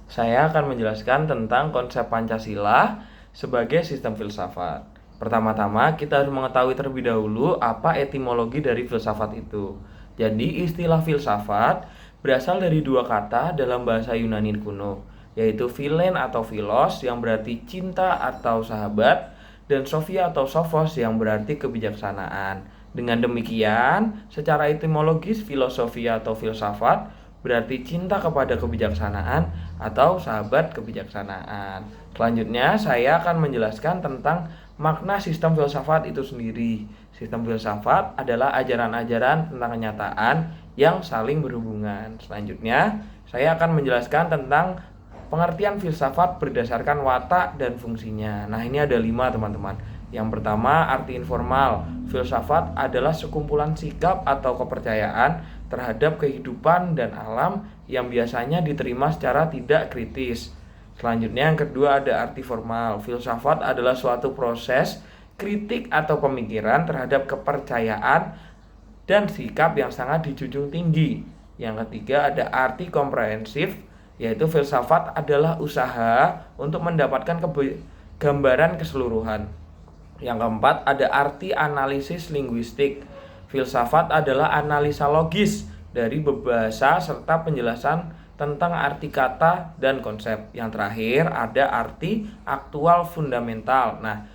Saya akan menjelaskan tentang konsep Pancasila sebagai sistem filsafat. Pertama-tama, kita harus mengetahui terlebih dahulu apa etimologi dari filsafat itu. Jadi, istilah filsafat berasal dari dua kata dalam bahasa Yunani kuno, yaitu philen atau philos yang berarti cinta atau sahabat, dan sophia atau sophos yang berarti kebijaksanaan. Dengan demikian, secara etimologis filosofia atau filsafat berarti cinta kepada kebijaksanaan atau sahabat kebijaksanaan. Selanjutnya, saya akan menjelaskan tentang makna sistem filsafat itu sendiri. Sistem filsafat adalah ajaran-ajaran tentang kenyataan yang saling berhubungan. Selanjutnya, saya akan menjelaskan tentang pengertian filsafat berdasarkan watak dan fungsinya. Nah, ini ada 5 teman-teman. Yang pertama, arti informal. Filsafat adalah sekumpulan sikap atau kepercayaan terhadap kehidupan dan alam yang biasanya diterima secara tidak kritis. Selanjutnya, yang kedua ada arti formal. Filsafat adalah suatu proses kritik atau pemikiran terhadap kepercayaan dan sikap yang sangat dijunjung tinggi. Yang ketiga ada arti komprehensif, yaitu filsafat adalah usaha untuk mendapatkan gambaran keseluruhan. Yang keempat ada arti analisis linguistik. Filsafat adalah analisa logis dari berbahasa serta penjelasan tentang arti kata dan konsep. Yang terakhir ada arti aktual fundamental. Nah,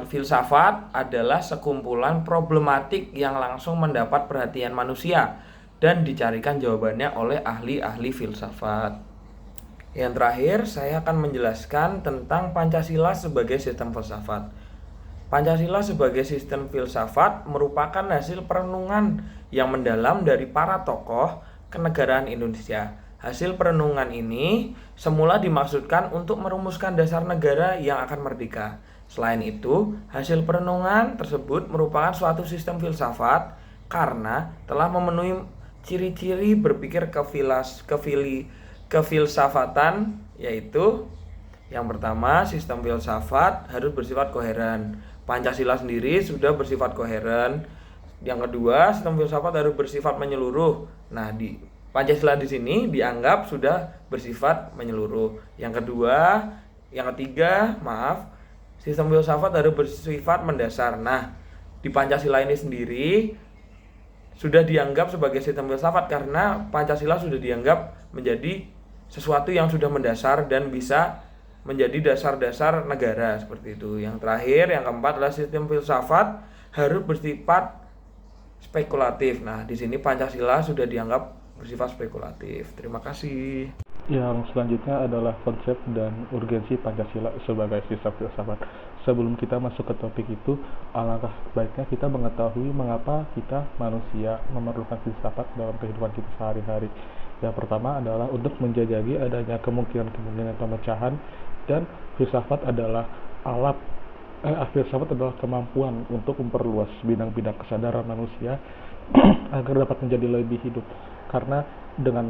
filsafat adalah sekumpulan problematik yang langsung mendapat perhatian manusia dan dicarikan jawabannya oleh ahli-ahli filsafat. Yang terakhir, saya akan menjelaskan tentang Pancasila sebagai sistem filsafat. Pancasila sebagai sistem filsafat merupakan hasil perenungan yang mendalam dari para tokoh kenegaraan Indonesia. Hasil perenungan ini semula dimaksudkan untuk merumuskan dasar negara yang akan merdeka. Selain itu, hasil perenungan tersebut merupakan suatu sistem filsafat karena telah memenuhi ciri-ciri berpikir kefilsafatan, yaitu yang pertama, sistem filsafat harus bersifat koheren. Pancasila sendiri sudah bersifat koheren. Yang kedua, sistem filsafat harus bersifat menyeluruh. Nah, di Pancasila di sini dianggap sudah bersifat menyeluruh. Yang ketiga, sistem filsafat harus bersifat mendasar. Nah, di Pancasila ini sendiri sudah dianggap sebagai sistem filsafat karena Pancasila sudah dianggap menjadi sesuatu yang sudah mendasar dan bisa menjadi dasar-dasar negara seperti itu. Yang terakhir, yang keempat adalah sistem filsafat harus bersifat spekulatif. Nah, di sini Pancasila sudah dianggap bersifat spekulatif. Terima kasih. Yang selanjutnya adalah konsep dan urgensi Pancasila sebagai sistem filsafat. Sebelum kita masuk ke topik itu, alangkah baiknya kita mengetahui mengapa kita manusia memerlukan filsafat dalam kehidupan kita sehari-hari. Yang pertama adalah untuk menjajaki adanya kemungkinan-kemungkinan pemecahan, dan filsafat adalah filsafat adalah kemampuan untuk memperluas bidang-bidang kesadaran manusia agar dapat menjadi lebih hidup. Karena dengan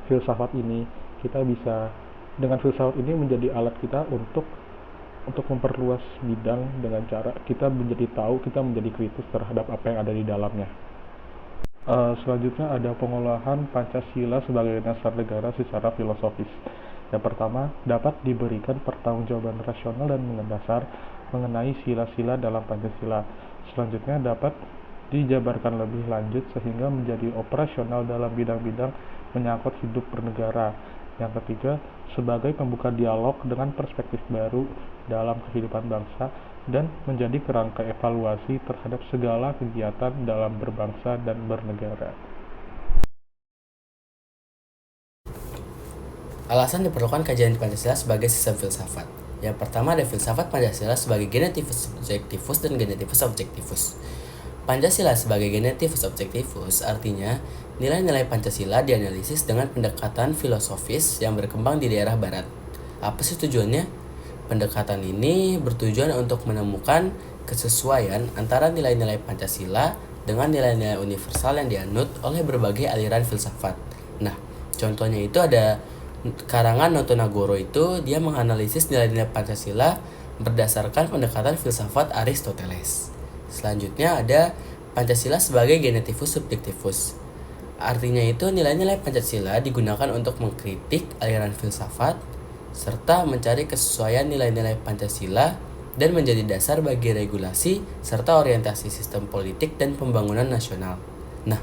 filsafat ini filsafat ini menjadi alat kita untuk memperluas bidang dengan cara kita menjadi kritis terhadap apa yang ada di dalamnya. Selanjutnya ada pengolahan Pancasila sebagai dasar negara secara filosofis. Yang pertama, dapat diberikan pertanggungjawaban rasional dan mendasar mengenai sila-sila dalam Pancasila. Selanjutnya dapat dijabarkan lebih lanjut sehingga menjadi operasional dalam bidang-bidang menyangkut hidup bernegara. Yang ketiga, sebagai pembuka dialog dengan perspektif baru dalam kehidupan bangsa dan menjadi kerangka evaluasi terhadap segala kegiatan dalam berbangsa dan bernegara. Alasan diperlukan kajian Pancasila sebagai sistem filsafat. Yang pertama ada filsafat Pancasila sebagai genetivus subjektivus dan genetivus objektivus. Pancasila sebagai genetivus objektivus artinya nilai-nilai Pancasila dianalisis dengan pendekatan filosofis yang berkembang di daerah barat. Apa sih tujuannya? Pendekatan ini bertujuan untuk menemukan kesesuaian antara nilai-nilai Pancasila dengan nilai-nilai universal yang dianut oleh berbagai aliran filsafat. Nah, contohnya itu ada karangan Notonagoro, itu dia menganalisis nilai-nilai Pancasila berdasarkan pendekatan filsafat Aristoteles. Selanjutnya ada Pancasila sebagai genetivus subjektivus. Artinya itu nilai-nilai Pancasila digunakan untuk mengkritik aliran filsafat serta mencari kesesuaian nilai-nilai Pancasila dan menjadi dasar bagi regulasi serta orientasi sistem politik dan pembangunan nasional. Nah,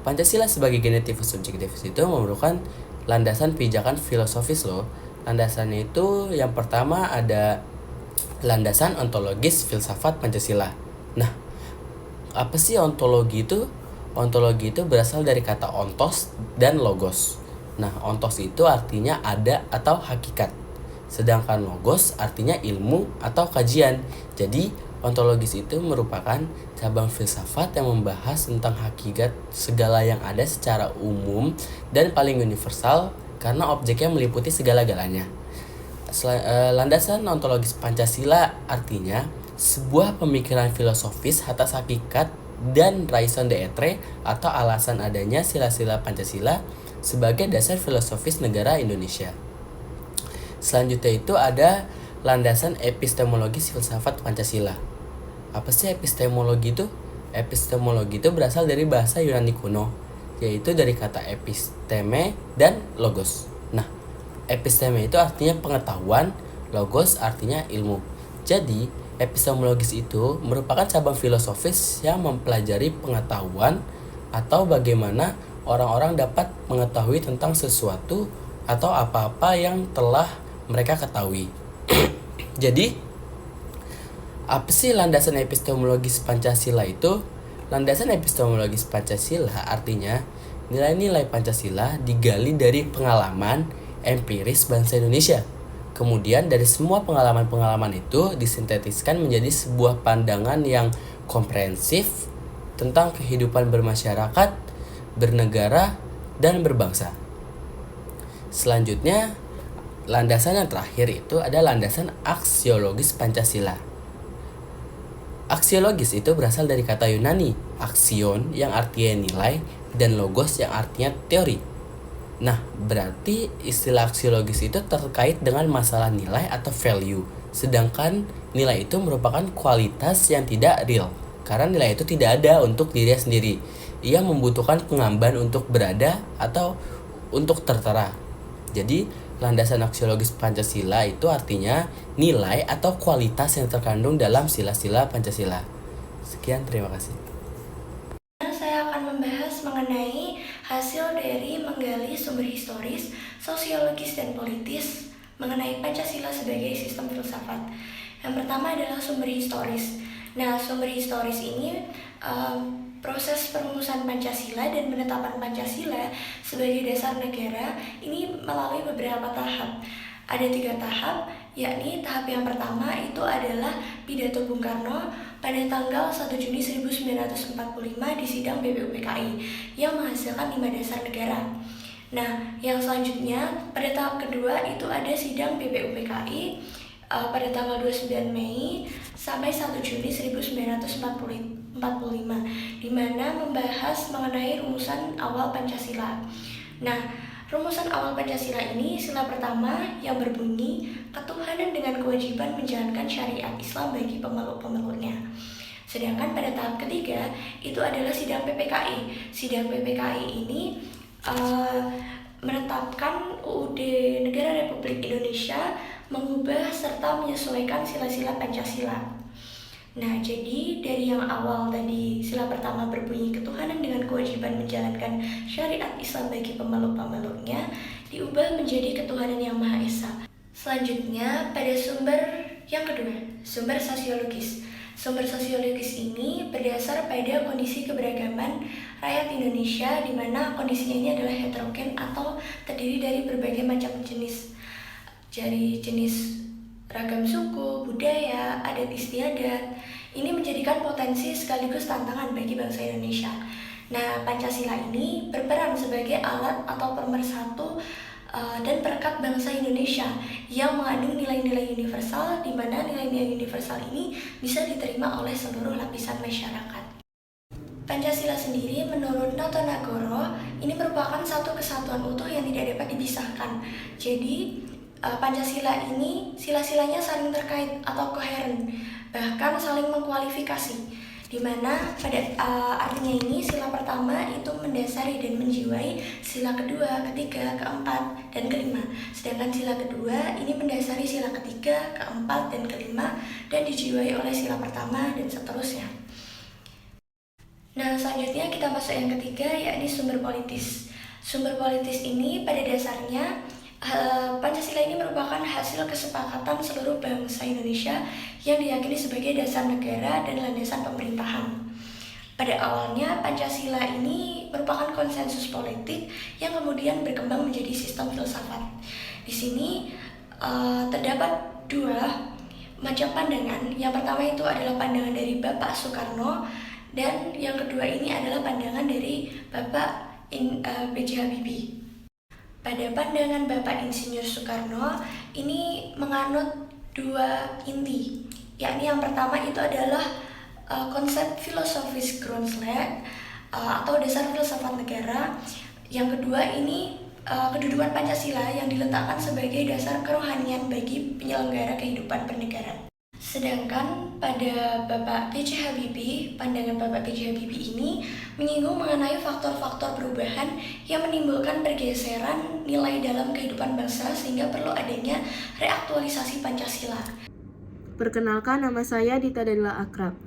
Pancasila sebagai genetivus subjektivus itu merupakan landasan pijakan filosofis loh. Landasannya itu yang pertama ada landasan ontologis filsafat Pancasila. Nah, apa sih ontologi itu? Ontologi itu berasal dari kata ontos dan logos. Nah, ontos itu artinya ada atau hakikat. Sedangkan logos artinya ilmu atau kajian. Jadi, ontologis itu merupakan cabang filsafat yang membahas tentang hakikat segala yang ada secara umum dan paling universal karena objeknya meliputi segala-galanya. Landasan ontologis Pancasila artinya sebuah pemikiran filosofis atas hakikat dan raison d'être atau alasan adanya sila-sila Pancasila sebagai dasar filosofis negara Indonesia. Selanjutnya itu ada landasan epistemologis filsafat Pancasila. Apa sih epistemologi itu? Epistemologi itu berasal dari bahasa Yunani kuno, yaitu dari kata episteme dan logos. Nah, episteme itu artinya pengetahuan, logos artinya ilmu. Jadi, epistemologis itu merupakan cabang filosofis yang mempelajari pengetahuan atau bagaimana orang-orang dapat mengetahui tentang sesuatu atau apa-apa yang telah mereka ketahui. Jadi, apa sih landasan epistemologis Pancasila itu? Landasan epistemologis Pancasila artinya nilai-nilai Pancasila digali dari pengalaman empiris bangsa Indonesia. Kemudian dari semua pengalaman-pengalaman itu disintetiskan menjadi sebuah pandangan yang komprehensif tentang kehidupan bermasyarakat, bernegara, dan berbangsa. Selanjutnya, landasan yang terakhir itu ada landasan aksiologis Pancasila. Aksiologis itu berasal dari kata Yunani, aksion yang artinya nilai dan logos yang artinya teori. Nah, berarti istilah aksiologis itu terkait dengan masalah nilai atau value. Sedangkan nilai itu merupakan kualitas yang tidak real, karena nilai itu tidak ada untuk dirinya sendiri. Ia membutuhkan pengamban untuk berada atau untuk tertera. Jadi, landasan aksiologis Pancasila itu artinya nilai atau kualitas yang terkandung dalam sila-sila Pancasila. Sekian, terima kasih. Saya akan membahas mengenai hasil dari menggali sumber historis, sosiologis, dan politis mengenai Pancasila sebagai sistem filsafat. Yang pertama adalah sumber historis. Nah, sumber historis ini proses perumusan Pancasila dan penetapan Pancasila sebagai dasar negara ini melalui beberapa tahap. Ada 3 tahap, yakni tahap yang pertama itu adalah pidato Bung Karno pada tanggal 1 Juni 1945 di sidang BPUPKI yang menghasilkan 5 dasar negara. Nah, yang selanjutnya pada tahap kedua itu ada sidang BPUPKI pada tanggal 29 Mei sampai 1 Juni 1945 di mana membahas mengenai rumusan awal Pancasila. Nah, rumusan awal Pancasila ini sila pertama yang berbunyi ketuhanan dengan kewajiban menjalankan syariat Islam bagi pemeluk-pemeluknya. Sedangkan pada tahap ketiga itu adalah sidang PPKI. Sidang PPKI ini menetapkan UUD Negara Republik Indonesia mengubah serta menyesuaikan sila-sila Pancasila. Nah, jadi dari yang awal tadi sila pertama berbunyi ketuhanan dengan kewajiban menjalankan syariat Islam bagi pemeluk-pemeluknya diubah menjadi ketuhanan yang Maha Esa. Selanjutnya pada sumber yang kedua, sumber sosiologis. Sumber sosiologis ini berdasar pada kondisi keberagaman rakyat Indonesia di mana kondisinya ini adalah heterogen atau terdiri dari berbagai macam jenis. Jadi jenis ragam suku, budaya, adat istiadat, ini menjadikan potensi sekaligus tantangan bagi bangsa Indonesia. Nah, Pancasila ini berperan sebagai alat atau pemersatu dan perekat bangsa Indonesia yang mengandung nilai-nilai universal, di mana nilai-nilai universal ini bisa diterima oleh seluruh lapisan masyarakat. Pancasila sendiri menurut Noto Nagoro ini merupakan satu kesatuan utuh yang tidak dapat dipisahkan. Jadi Pancasila ini sila-silanya saling terkait atau koheren, bahkan saling mengkualifikasi. di mana pada artinya ini sila pertama itu mendasari dan menjiwai sila kedua, ketiga, keempat, dan kelima. Sedangkan sila kedua ini mendasari sila ketiga, keempat, dan kelima dan dijiwai oleh sila pertama dan seterusnya. Nah, selanjutnya kita masuk yang ketiga, yakni sumber politis. Sumber politis ini pada dasarnya Pancasila ini merupakan hasil kesepakatan seluruh bangsa Indonesia yang diyakini sebagai dasar negara dan landasan pemerintahan. Pada awalnya, Pancasila ini merupakan konsensus politik yang kemudian berkembang menjadi sistem filsafat. Di sini terdapat dua macam pandangan. Yang pertama itu adalah pandangan dari Bapak Soekarno, dan yang kedua ini adalah pandangan dari Bapak B.J. Habibie. Pada pandangan Bapak Insinyur Soekarno, ini menganut dua inti, yakni yang pertama itu adalah konsep filosofis Grundslag atau dasar filsafat negara. Yang kedua ini kedudukan Pancasila yang diletakkan sebagai dasar kerohanian bagi penyelenggara kehidupan bernegara. Sedangkan pada Bapak B.J. Habibie, pandangan Bapak B.J. Habibie ini menyinggung mengenai faktor-faktor perubahan yang menimbulkan pergeseran nilai dalam kehidupan bangsa sehingga perlu adanya reaktualisasi Pancasila. Perkenalkan, nama saya Dita Dalila Akrab.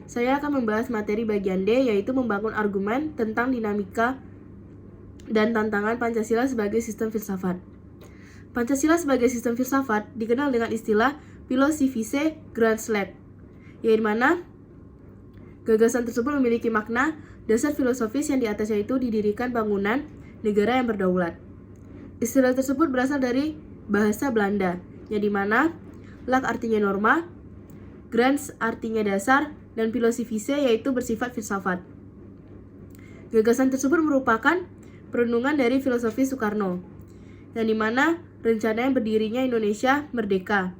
Saya akan membahas materi bagian D, yaitu membangun argumen tentang dinamika dan tantangan Pancasila sebagai sistem filsafat. Pancasila sebagai sistem filsafat dikenal dengan istilah Philosophie Grundslag, yaitu mana gagasan tersebut memiliki makna dasar filosofis yang di atasnya itu didirikan bangunan negara yang berdaulat. Istilah tersebut berasal dari bahasa Belanda, yang dimana lag artinya norma, grans artinya dasar, dan philosophie yaitu bersifat filsafat. Gagasan tersebut merupakan perenungan dari filosofi Soekarno, yang dimana rencananya berdirinya Indonesia merdeka.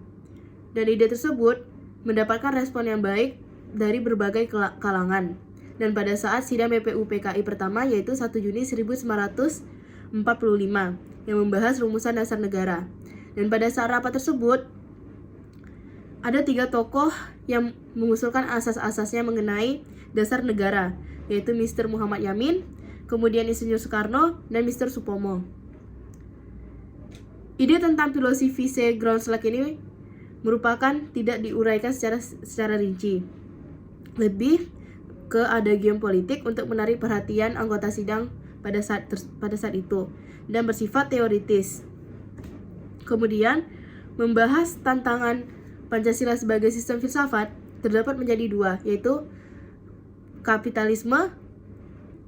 Dan ide tersebut mendapatkan respon yang baik dari berbagai kalangan. Dan pada saat sidang BPU PKI pertama, yaitu 1 Juni 1945, yang membahas rumusan dasar negara. Dan pada saat rapat tersebut, ada 3 tokoh yang mengusulkan asas-asasnya mengenai dasar negara, yaitu Mr. Muhammad Yamin, kemudian Insinyur Soekarno, dan Mr. Supomo. Ide tentang filosofi Grundslag ini merupakan tidak diuraikan secara rinci, lebih ke adagium politik untuk menarik perhatian anggota sidang pada saat itu, dan bersifat teoritis. Kemudian, membahas tantangan Pancasila sebagai sistem filsafat terdapat menjadi 2, yaitu kapitalisme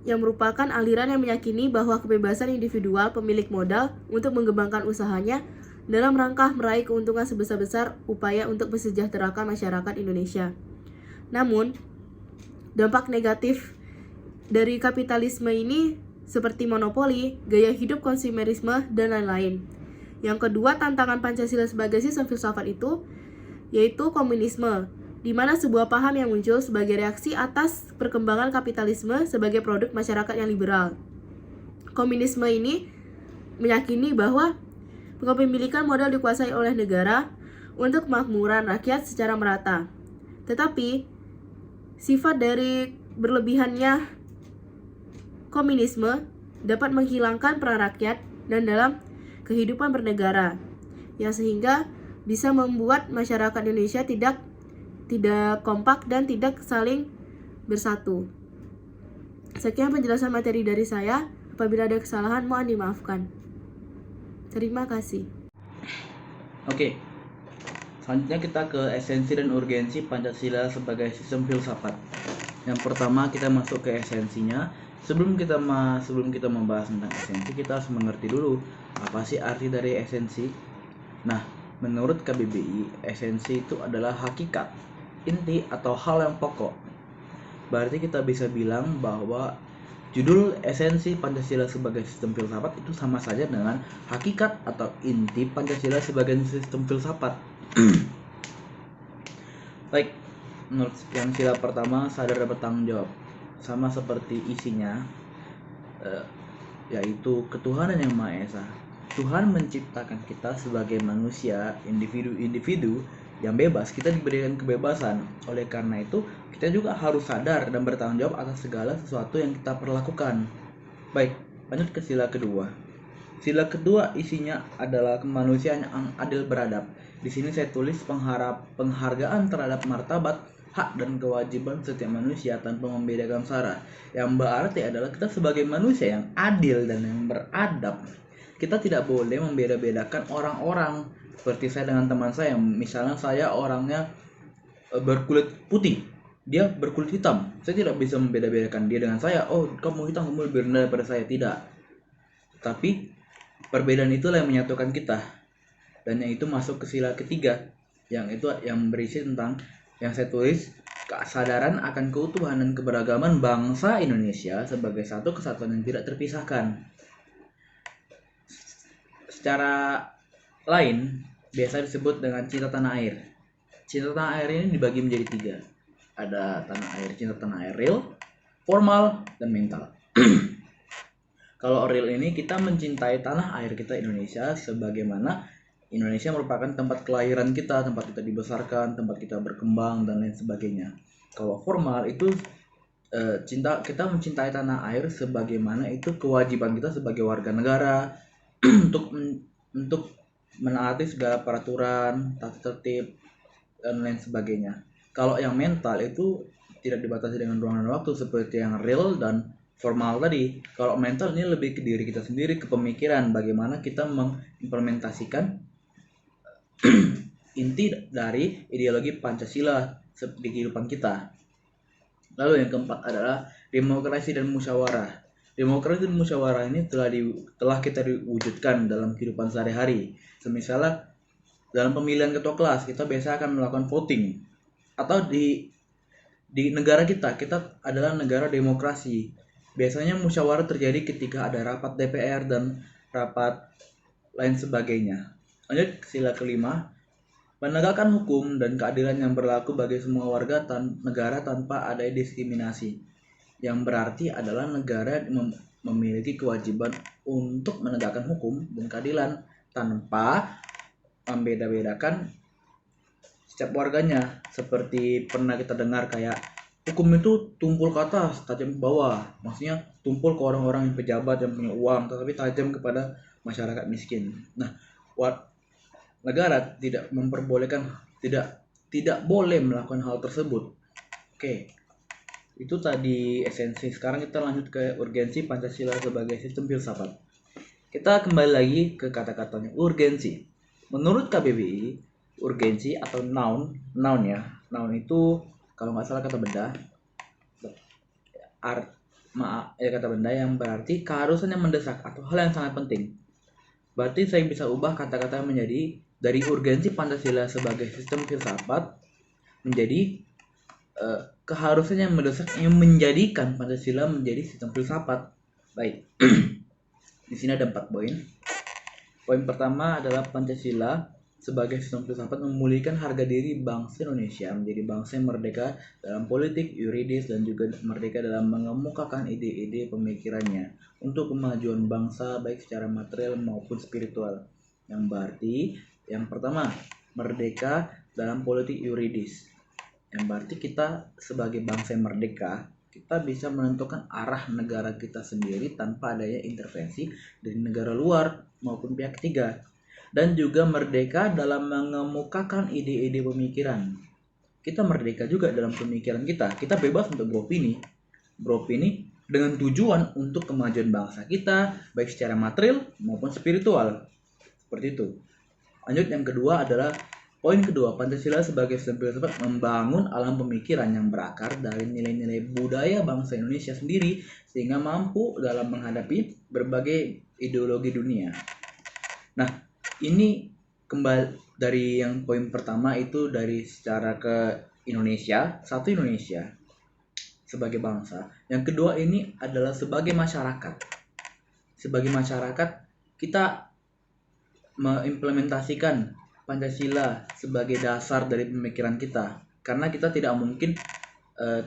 yang merupakan aliran yang meyakini bahwa kebebasan individual pemilik modal untuk mengembangkan usahanya dalam rangka meraih keuntungan sebesar-besar upaya untuk mensejahterakan masyarakat Indonesia. Namun, dampak negatif dari kapitalisme ini seperti monopoli, gaya hidup konsumerisme, dan lain-lain. Yang kedua, tantangan Pancasila sebagai sistem filsafat itu yaitu komunisme, di mana sebuah paham yang muncul sebagai reaksi atas perkembangan kapitalisme sebagai produk masyarakat yang liberal. Komunisme ini meyakini bahwa kepemilikan modal dikuasai oleh negara untuk kemakmuran rakyat secara merata. Tetapi, sifat dari berlebihannya komunisme dapat menghilangkan peran rakyat dan dalam kehidupan bernegara, yang sehingga bisa membuat masyarakat Indonesia tidak kompak dan tidak saling bersatu. Sekian penjelasan materi dari saya. Apabila ada kesalahan, mohon dimaafkan. Terima kasih. Oke, selanjutnya kita ke esensi dan urgensi Pancasila sebagai sistem filsafat. Yang pertama kita masuk ke esensinya. Sebelum kita membahas tentang esensi, kita harus mengerti dulu apa sih arti dari esensi. Nah, menurut KBBI, esensi itu adalah hakikat, inti atau hal yang pokok. Berarti kita bisa bilang bahwa judul esensi Pancasila sebagai sistem filsafat itu sama saja dengan hakikat atau inti Pancasila sebagai sistem filsafat. Baik, menurut yang sila pertama, sadar dan bertanggung jawab, sama seperti isinya, yaitu ketuhanan yang Maha Esa. Tuhan menciptakan kita sebagai manusia, individu-individu yang bebas. Kita diberikan kebebasan. Oleh karena itu, kita juga harus sadar dan bertanggung jawab atas segala sesuatu yang kita perlakukan. Baik, lanjut ke sila kedua. Sila kedua isinya adalah kemanusiaan yang adil beradab. Di sini saya tulis penghargaan terhadap martabat, hak dan kewajiban setiap manusia tanpa membedakan sara. Yang berarti adalah kita sebagai manusia yang adil dan yang beradab, kita tidak boleh membeda-bedakan orang-orang. Seperti saya dengan teman saya, misalnya saya orangnya berkulit putih, dia berkulit hitam, saya tidak bisa membeda-bedakan dia dengan saya. Oh, kamu hitam, kamu lebih rendah daripada saya. Tidak. Tapi perbedaan itulah yang menyatukan kita. Dan yang itu masuk ke sila ketiga, yang itu yang berisi tentang yang saya tulis, kesadaran akan keutuhan dan keberagaman bangsa Indonesia sebagai satu kesatuan yang tidak terpisahkan. Secara lain biasa disebut dengan cinta tanah air. Cinta tanah air ini dibagi menjadi 3. Ada cinta tanah air real, formal, dan mental. Kalau real ini kita mencintai tanah air kita Indonesia sebagaimana Indonesia merupakan tempat kelahiran kita, tempat kita dibesarkan, tempat kita berkembang dan lain sebagainya. Kalau formal itu kita mencintai tanah air sebagaimana itu kewajiban kita sebagai warga negara untuk menaati segala peraturan, tata tertib dan lain sebagainya. Kalau yang mental itu tidak dibatasi dengan ruang dan waktu seperti yang real dan formal tadi. Kalau mental ini lebih ke diri kita sendiri, ke pemikiran, bagaimana kita mengimplementasikan inti dari ideologi Pancasila di kehidupan kita. Lalu yang keempat adalah demokrasi dan musyawarah. Demokrasi dan musyawarah ini telah kita diwujudkan dalam kehidupan sehari-hari. Misalnya dalam pemilihan ketua kelas kita biasa akan melakukan voting, atau di negara kita adalah negara demokrasi. Biasanya musyawarah terjadi ketika ada rapat DPR dan rapat lain sebagainya. Lanjut ke sila kelima, menegakkan hukum dan keadilan yang berlaku bagi semua warga negara tanpa ada diskriminasi. Yang berarti adalah negara memiliki kewajiban untuk menegakkan hukum dan keadilan tanpa membeda-bedakan setiap warganya. Seperti pernah kita dengar kayak hukum itu tumpul ke atas, tajam ke bawah. Maksudnya tumpul ke orang-orang yang pejabat yang punya uang, tetapi tajam kepada masyarakat miskin. Nah, negara tidak memperbolehkan, tidak boleh melakukan hal tersebut. Oke. Itu tadi esensi. Sekarang kita lanjut ke urgensi Pancasila sebagai sistem filsafat. Kita kembali lagi ke kata-katanya, urgensi. Menurut KBBI, urgensi atau noun itu kalau nggak salah kata benda, kata benda yang berarti keharusan yang mendesak atau hal yang sangat penting. Berarti saya bisa ubah kata-kata menjadi dari urgensi Pancasila sebagai sistem filsafat menjadi keharusan yang mendesak yang menjadikan Pancasila menjadi sistem filsafat. Baik. Di sini ada 4 poin. Poin pertama adalah Pancasila sebagai sistem filsafat memulihkan harga diri bangsa Indonesia menjadi bangsa yang merdeka dalam politik, yuridis, dan juga merdeka dalam mengemukakan ide-ide pemikirannya untuk kemajuan bangsa baik secara material maupun spiritual. Yang berarti yang pertama, merdeka dalam politik yuridis. Yang berarti kita sebagai bangsa yang merdeka, kita bisa menentukan arah negara kita sendiri tanpa adanya intervensi dari negara luar maupun pihak ketiga. Dan juga merdeka dalam mengemukakan ide-ide pemikiran. Kita merdeka juga dalam pemikiran kita. Kita bebas untuk beropini dengan tujuan untuk kemajuan bangsa kita, baik secara material maupun spiritual. Seperti itu. Lanjut yang kedua adalah poin kedua, Pancasila sebagai sistem filsafat membangun alam pemikiran yang berakar dari nilai-nilai budaya bangsa Indonesia sendiri sehingga mampu dalam menghadapi berbagai ideologi dunia. Nah, ini kembali dari yang poin pertama itu dari secara ke Indonesia, satu Indonesia sebagai bangsa. Yang kedua ini adalah sebagai masyarakat. Sebagai masyarakat kita mengimplementasikan Pancasila sebagai dasar dari pemikiran kita, karena kita tidak mungkin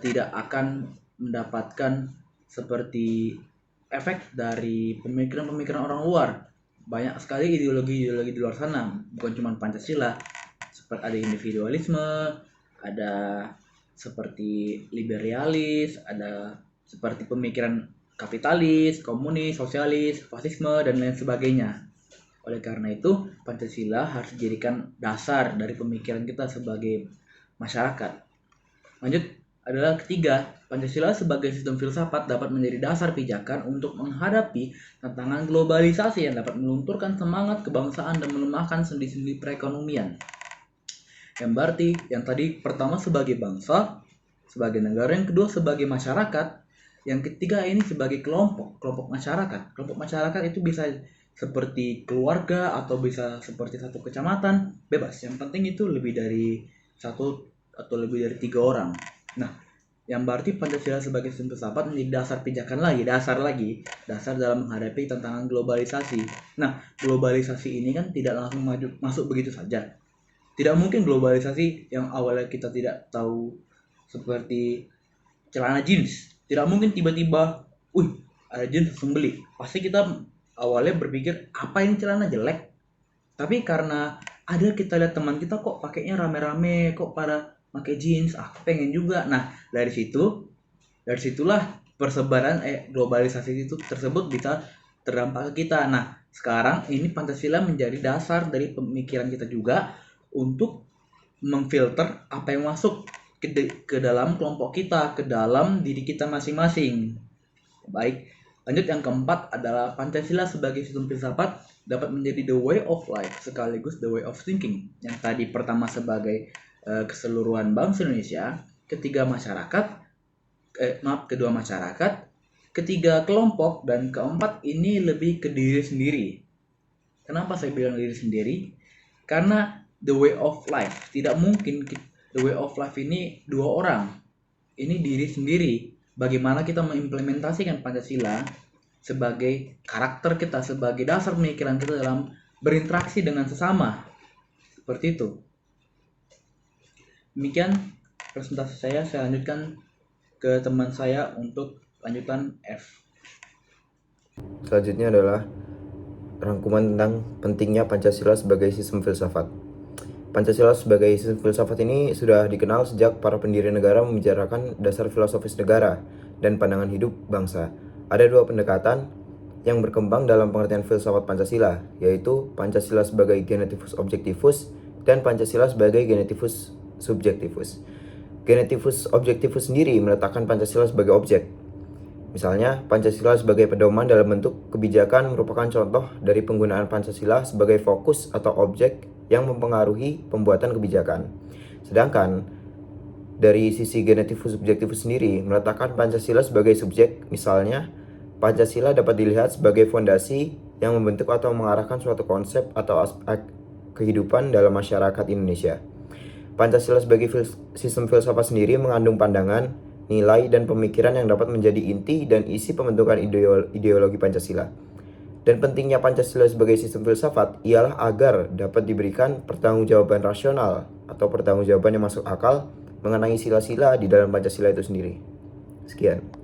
tidak akan mendapatkan seperti efek dari pemikiran-pemikiran orang luar. banyak sekali ideologi-ideologi di luar sana, bukan cuma Pancasila. Seperti ada individualisme, ada seperti liberalis, ada seperti pemikiran kapitalis, komunis, sosialis, fasisme, dan lain sebagainya. Oleh karena itu, Pancasila harus dijadikan dasar dari pemikiran kita sebagai masyarakat. Lanjut, adalah ketiga, Pancasila sebagai sistem filsafat dapat menjadi dasar pijakan untuk menghadapi tantangan globalisasi yang dapat melunturkan semangat kebangsaan dan melemahkan sendi-sendi perekonomian. Yang berarti, yang tadi pertama sebagai bangsa, sebagai negara, yang kedua sebagai masyarakat, yang ketiga ini sebagai kelompok masyarakat. Kelompok masyarakat itu bisa seperti keluarga atau bisa seperti satu kecamatan, bebas. Yang penting itu lebih dari satu atau lebih dari 3 orang. Nah, yang berarti Pancasila sebagai sistem filsafat menjadi dasar pijakan lagi, dasar dalam menghadapi tantangan globalisasi. Nah, globalisasi ini kan tidak langsung masuk begitu saja. Tidak mungkin globalisasi yang awalnya kita tidak tahu seperti celana jeans. Tidak mungkin tiba-tiba, ada jeans langsung beli. Pasti kita awalnya berpikir, apa ini celana jelek? Tapi karena ada kita lihat teman kita kok pakainya rame-rame, kok pada pakai jeans, aku pengen juga. Nah, dari situlah persebaran globalisasi itu tersebut bisa terdampak ke kita. Nah, sekarang ini Pancasila menjadi dasar dari pemikiran kita juga untuk memfilter apa yang masuk ke dalam kelompok kita, ke dalam diri kita masing-masing. Baik, lanjut yang keempat adalah Pancasila sebagai sistem filsafat dapat menjadi the way of life sekaligus the way of thinking. Yang tadi pertama sebagai keseluruhan bangsa Indonesia, kedua masyarakat, ketiga kelompok, dan keempat ini lebih ke diri sendiri. Kenapa saya bilang diri sendiri? Karena the way of life, tidak mungkin the way of life ini 2 orang. Ini diri sendiri. Bagaimana kita mengimplementasikan Pancasila sebagai karakter kita, sebagai dasar pemikiran kita dalam berinteraksi dengan sesama. Seperti itu. Demikian presentasi saya lanjutkan ke teman saya untuk lanjutan F. Selanjutnya adalah rangkuman tentang pentingnya Pancasila sebagai sistem filsafat. Pancasila sebagai sistem filsafat ini sudah dikenal sejak para pendiri negara membicarakan dasar filosofis negara dan pandangan hidup bangsa. Ada 2 pendekatan yang berkembang dalam pengertian filsafat Pancasila, yaitu Pancasila sebagai genetivus objektivus dan Pancasila sebagai genetivus subjektivus. Genetivus objektivus sendiri meletakkan Pancasila sebagai objek. Misalnya, Pancasila sebagai pedoman dalam bentuk kebijakan merupakan contoh dari penggunaan Pancasila sebagai fokus atau objek yang mempengaruhi pembuatan kebijakan. Sedangkan dari sisi genetivus subjektivus sendiri meletakkan Pancasila sebagai subjek. Misalnya, Pancasila dapat dilihat sebagai fondasi yang membentuk atau mengarahkan suatu konsep atau aspek kehidupan dalam masyarakat Indonesia. Pancasila sebagai sistem filsafat sendiri mengandung pandangan, nilai, dan pemikiran yang dapat menjadi inti dan isi pembentukan ideologi Pancasila. Dan pentingnya Pancasila sebagai sistem filsafat ialah agar dapat diberikan pertanggungjawaban rasional atau pertanggungjawaban yang masuk akal mengenai sila-sila di dalam Pancasila itu sendiri. Sekian.